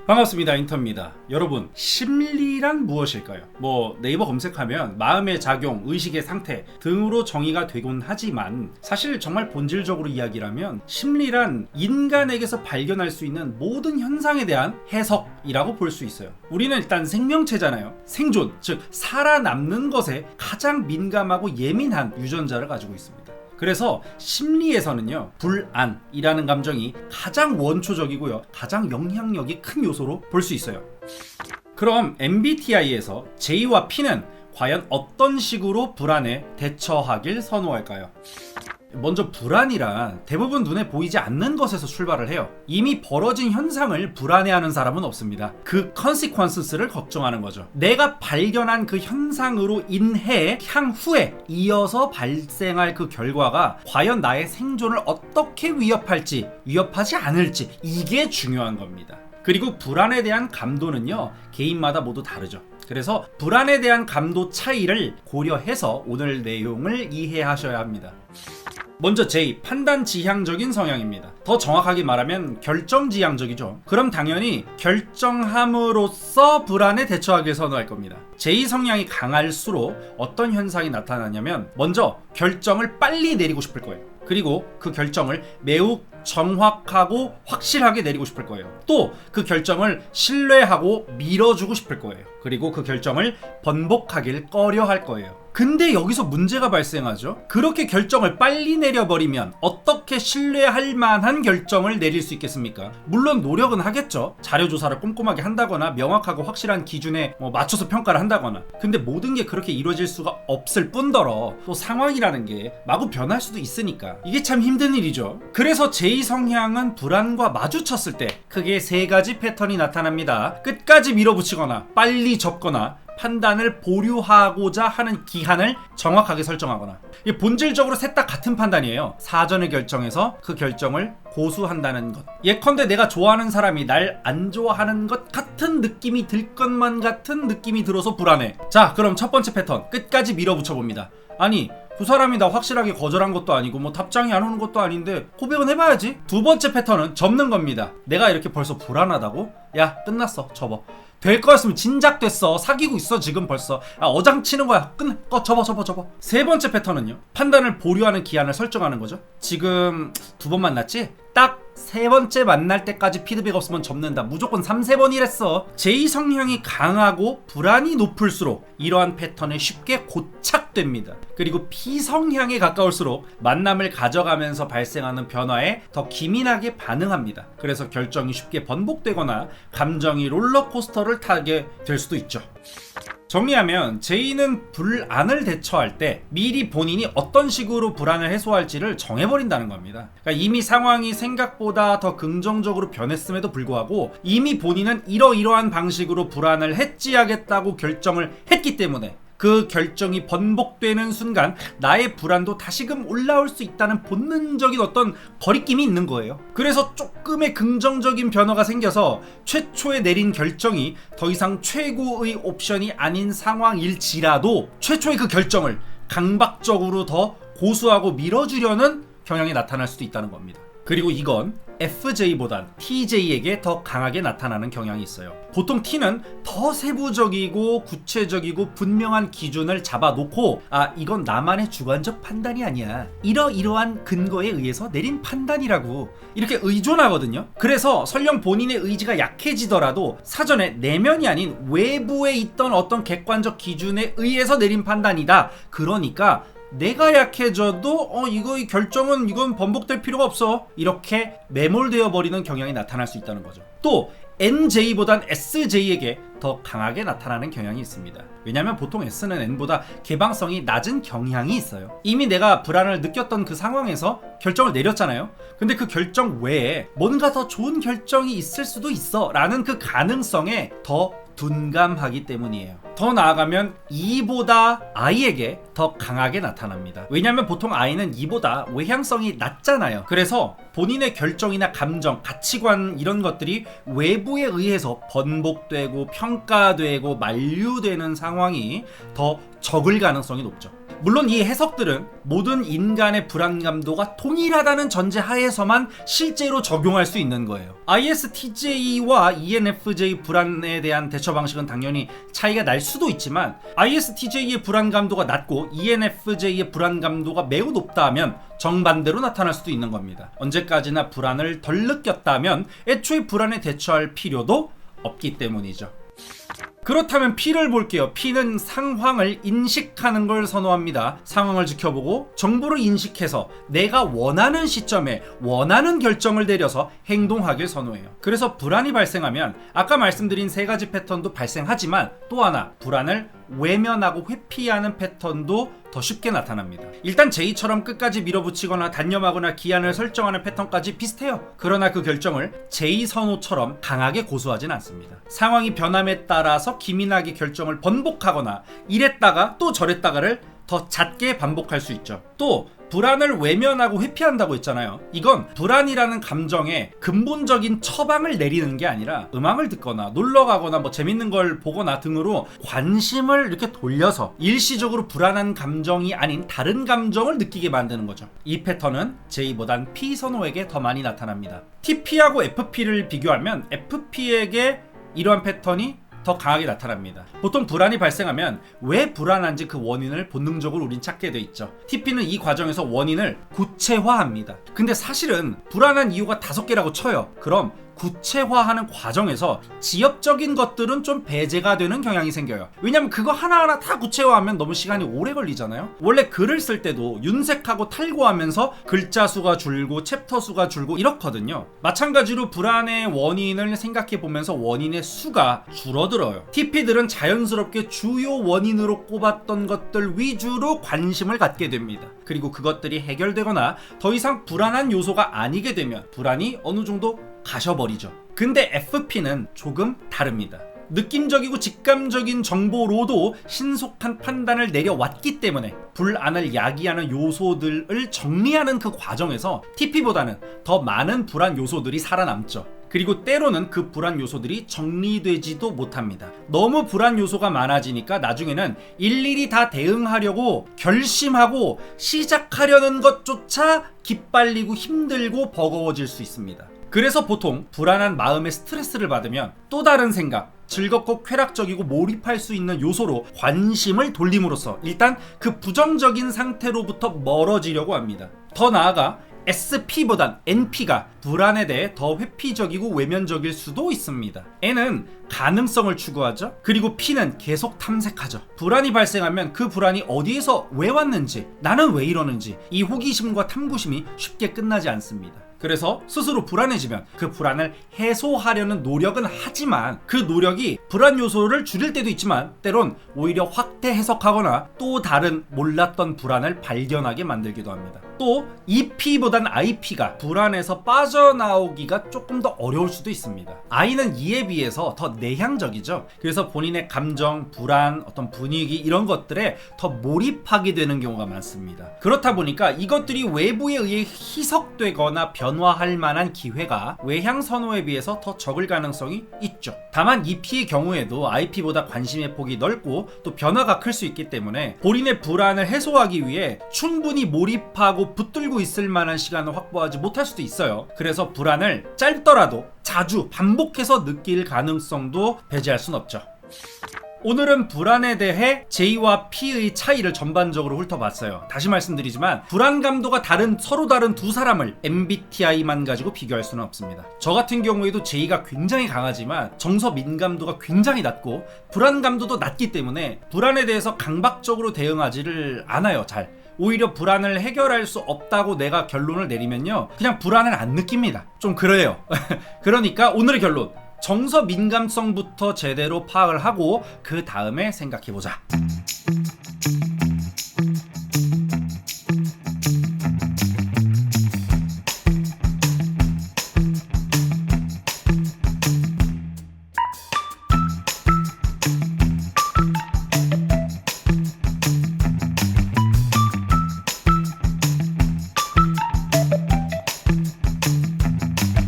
반갑습니다. 인터입니다. 여러분, 심리란 무엇일까요? 네이버 검색하면 마음의 작용, 의식의 상태 등으로 정의가 되곤 하지만 사실 정말 본질적으로 이야기라면 심리란 인간에게서 발견할 수 있는 모든 현상에 대한 해석이라고 볼 수 있어요. 우리는 일단 생명체잖아요. 생존, 즉 살아남는 것에 가장 민감하고 예민한 유전자를 가지고 있습니다. 그래서 심리에서는요, 불안이라는 감정이 가장 원초적이고요, 가장 영향력이 큰 요소로 볼 수 있어요. 그럼 MBTI에서 J와 P는 과연 어떤 식으로 불안에 대처하길 선호할까요? 먼저 불안이란 대부분 눈에 보이지 않는 것에서 출발을 해요. 이미 벌어진 현상을 불안해하는 사람은 없습니다. 그 consequences를 걱정하는 거죠. 내가 발견한 그 현상으로 인해 향후에 이어서 발생할 그 결과가 과연 나의 생존을 어떻게 위협할지, 위협하지 않을지, 이게 중요한 겁니다. 그리고 불안에 대한 감도는요, 개인마다 모두 다르죠. 그래서 불안에 대한 감도 차이를 고려해서 오늘 내용을 이해하셔야 합니다. 먼저 J, 판단지향적인 성향입니다. 더 정확하게 말하면 결정지향적이죠. 그럼 당연히 결정함으로써 불안에 대처하길 선호할 겁니다. J 성향이 강할수록 어떤 현상이 나타나냐면 먼저 결정을 빨리 내리고 싶을 거예요. 그리고 그 결정을 매우 정확하고 확실하게 내리고 싶을 거예요. 또 그 결정을 신뢰하고 밀어주고 싶을 거예요. 그리고 그 결정을 번복하길 꺼려할 거예요. 근데 여기서 문제가 발생하죠. 그렇게 결정을 빨리 내려버리면 어떻게 신뢰할 만한 결정을 내릴 수 있겠습니까? 물론 노력은 하겠죠. 자료조사를 꼼꼼하게 한다거나 명확하고 확실한 기준에 맞춰서 평가를 한다거나. 근데 모든 게 그렇게 이루어질 수가 없을 뿐더러 또 상황이라는 게 마구 변할 수도 있으니까 이게 참 힘든 일이죠. 그래서 J 성향은 불안과 마주쳤을 때 크게 세 가지 패턴이 나타납니다. 끝까지 밀어붙이거나 빨리 접거나 판단을 보류하고자 하는 기한을 정확하게 설정하거나. 본질적으로 셋 다 같은 판단이에요. 사전에 결정해서 그 결정을 고수한다는 것. 예컨대 내가 좋아하는 사람이 날 안 좋아하는 것 같은 느낌이 들 것만 같은 느낌이 들어서 불안해. 자, 그럼 첫 번째 패턴 끝까지 밀어붙여 봅니다. 아니, 그 사람이 나 확실하게 거절한 것도 아니고 답장이 안 오는 것도 아닌데 고백은 해봐야지. 두 번째 패턴은 접는 겁니다. 내가 이렇게 벌써 불안하다고? 야, 끝났어. 접어. 될 거였으면 진작 됐어. 사귀고 있어 지금 벌써. 어장치는 거야. 접어. 세 번째 패턴은요, 판단을 보류하는 기한을 설정하는 거죠. 지금 2번 만났지? 딱 3번째 만날 때까지 피드백 없으면 접는다. 무조건 3-4번이랬어. J 성향이 강하고 불안이 높을수록 이러한 패턴에 쉽게 고착됩니다. 그리고 P 성향에 가까울수록 만남을 가져가면서 발생하는 변화에 더 기민하게 반응합니다. 그래서 결정이 쉽게 번복되거나 감정이 롤러코스터를 타게 될 수도 있죠. 정리하면 J는 불안을 대처할 때 미리 본인이 어떤 식으로 불안을 해소할지를 정해버린다는 겁니다. 그러니까 이미 상황이 생각보다 더 긍정적으로 변했음에도 불구하고 이미 본인은 이러이러한 방식으로 불안을 해지하겠다고 결정을 했기 때문에 그 결정이 번복되는 순간 나의 불안도 다시금 올라올 수 있다는 본능적인 어떤 거리낌이 있는 거예요. 그래서 조금의 긍정적인 변화가 생겨서 최초에 내린 결정이 더 이상 최고의 옵션이 아닌 상황일지라도 최초의 그 결정을 강박적으로 더 고수하고 밀어주려는 경향이 나타날 수도 있다는 겁니다. 그리고 이건 FJ보단 TJ에게 더 강하게 나타나는 경향이 있어요. 보통 T는 더 세부적이고 구체적이고 분명한 기준을 잡아놓고 이건 나만의 주관적 판단이 아니야, 이러이러한 근거에 의해서 내린 판단이라고 이렇게 의존하거든요. 그래서 설령 본인의 의지가 약해지더라도 사전에 내면이 아닌 외부에 있던 어떤 객관적 기준에 의해서 내린 판단이다. 그러니까 내가 약해져도 이 결정은 이건 번복될 필요가 없어, 이렇게 매몰되어 버리는 경향이 나타날 수 있다는 거죠. 또 NJ보단 SJ에게 더 강하게 나타나는 경향이 있습니다. 왜냐하면 보통 S는 N보다 개방성이 낮은 경향이 있어요. 이미 내가 불안을 느꼈던 그 상황에서 결정을 내렸잖아요. 근데 그 결정 외에 뭔가 더 좋은 결정이 있을 수도 있어 라는 그 가능성에 더 둔감하기 때문이에요. 더 나아가면 E보다 I에게 더 강하게 나타납니다. 왜냐하면 보통 I는 E보다 외향성이 낮잖아요. 그래서 본인의 결정이나 감정, 가치관 이런 것들이 외부에 의해서 번복되고 평가되고 만류되는 상황이 더 적을 가능성이 높죠. 물론 이 해석들은 모든 인간의 불안감도가 동일하다는 전제 하에서만 실제로 적용할 수 있는 거예요. ISTJ와 ENFJ 불안에 대한 대처 방식은 당연히 차이가 날 수도 있지만 ISTJ의 불안감도가 낮고 ENFJ의 불안감도가 매우 높다면 정반대로 나타날 수도 있는 겁니다. 언제까지나 불안을 덜 느꼈다면 애초에 불안에 대처할 필요도 없기 때문이죠. 그렇다면 P를 볼게요. P는 상황을 인식하는 걸 선호합니다. 상황을 지켜보고 정보를 인식해서 내가 원하는 시점에 원하는 결정을 내려서 행동하길 선호해요. 그래서 불안이 발생하면 아까 말씀드린 세 가지 패턴도 발생하지만 또 하나, 불안을 외면하고 회피하는 패턴도 더 쉽게 나타납니다. 일단 J처럼 끝까지 밀어붙이거나 단념하거나 기한을 설정하는 패턴까지 비슷해요. 그러나 그 결정을 J 선호처럼 강하게 고수하진 않습니다. 상황이 변함에 따라서 기민하게 결정을 번복하거나 이랬다가 또 저랬다가를 더 잦게 반복할 수 있죠. 또 불안을 외면하고 회피한다고 했잖아요. 이건 불안이라는 감정에 근본적인 처방을 내리는 게 아니라 음악을 듣거나 놀러 가거나 뭐 재밌는 걸 보거나 등으로 관심을 이렇게 돌려서 일시적으로 불안한 감정이 아닌 다른 감정을 느끼게 만드는 거죠. 이 패턴은 J보단 P 선호에게 더 많이 나타납니다. TP하고 FP를 비교하면 FP에게 이러한 패턴이 더 강하게 나타납니다. 보통 불안이 발생하면 왜 불안한지 그 원인을 본능적으로 우린 찾게 돼 있죠. TP는 이 과정에서 원인을 구체화합니다. 근데 사실은 불안한 이유가 5개라고 쳐요. 그럼 구체화하는 과정에서 지엽적인 것들은 좀 배제가 되는 경향이 생겨요. 왜냐면 그거 하나하나 다 구체화하면 너무 시간이 오래 걸리잖아요. 원래 글을 쓸 때도 윤색하고 탈고하면서 글자 수가 줄고 챕터 수가 줄고 이렇거든요. 마찬가지로 불안의 원인을 생각해 보면서 원인의 수가 줄어들어요. TP들은 자연스럽게 주요 원인으로 꼽았던 것들 위주로 관심을 갖게 됩니다. 그리고 그것들이 해결되거나 더 이상 불안한 요소가 아니게 되면 불안이 어느 정도 가셔버리죠. 근데 FP는 조금 다릅니다. 느낌적이고 직감적인 정보로도 신속한 판단을 내려왔기 때문에 불안을 야기하는 요소들을 정리하는 그 과정에서 TP보다는 더 많은 불안 요소들이 살아남죠. 그리고 때로는 그 불안 요소들이 정리되지도 못합니다. 너무 불안 요소가 많아지니까 나중에는 일일이 다 대응하려고 결심하고 시작하려는 것조차 기빨리고 힘들고 버거워질 수 있습니다. 그래서 보통 불안한 마음에 스트레스를 받으면 또 다른 생각, 즐겁고 쾌락적이고 몰입할 수 있는 요소로 관심을 돌림으로써 일단 그 부정적인 상태로부터 멀어지려고 합니다. 더 나아가 SP보단 NP가 불안에 대해 더 회피적이고 외면적일 수도 있습니다. N은 가능성을 추구하죠. 그리고 P는 계속 탐색하죠. 불안이 발생하면 그 불안이 어디에서 왜 왔는지, 나는 왜 이러는지 이 호기심과 탐구심이 쉽게 끝나지 않습니다. 그래서 스스로 불안해지면 그 불안을 해소하려는 노력은 하지만 그 노력이 불안 요소를 줄일 때도 있지만 때론 오히려 확대 해석하거나 또 다른 몰랐던 불안을 발견하게 만들기도 합니다. 또 EP보단 IP가 불안에서 빠져나오기가 조금 더 어려울 수도 있습니다. I는 E에 비해서 더 내향적이죠. 그래서 본인의 감정, 불안, 어떤 분위기 이런 것들에 더 몰입하게 되는 경우가 많습니다. 그렇다 보니까 이것들이 외부에 의해 희석되거나 변화할 만한 기회가 외향 선호에 비해서 더 적을 가능성이 있죠. 다만 EP의 경우에도 IP보다 관심의 폭이 넓고 또 변화가 클 수 있기 때문에 본인의 불안을 해소하기 위해 충분히 몰입하고 붙들고 있을 만한 시간을 확보하지 못할 수도 있어요. 그래서 불안을 짧더라도 자주 반복해서 느낄 가능성도 배제할 순 없죠. 오늘은 불안에 대해 J와 P의 차이를 전반적으로 훑어봤어요. 다시 말씀드리지만 불안감도가 서로 다른 두 사람을 MBTI만 가지고 비교할 수는 없습니다. 저 같은 경우에도 J가 굉장히 강하지만 정서 민감도가 굉장히 낮고 불안감도도 낮기 때문에 불안에 대해서 강박적으로 대응하지를 않아요. 잘. 오히려 불안을 해결할 수 없다고 내가 결론을 내리면요, 그냥 불안을 안 느낍니다. 좀 그래요. 그러니까 오늘의 결론, 정서 민감성부터 제대로 파악을 하고 그 다음에 생각해보자.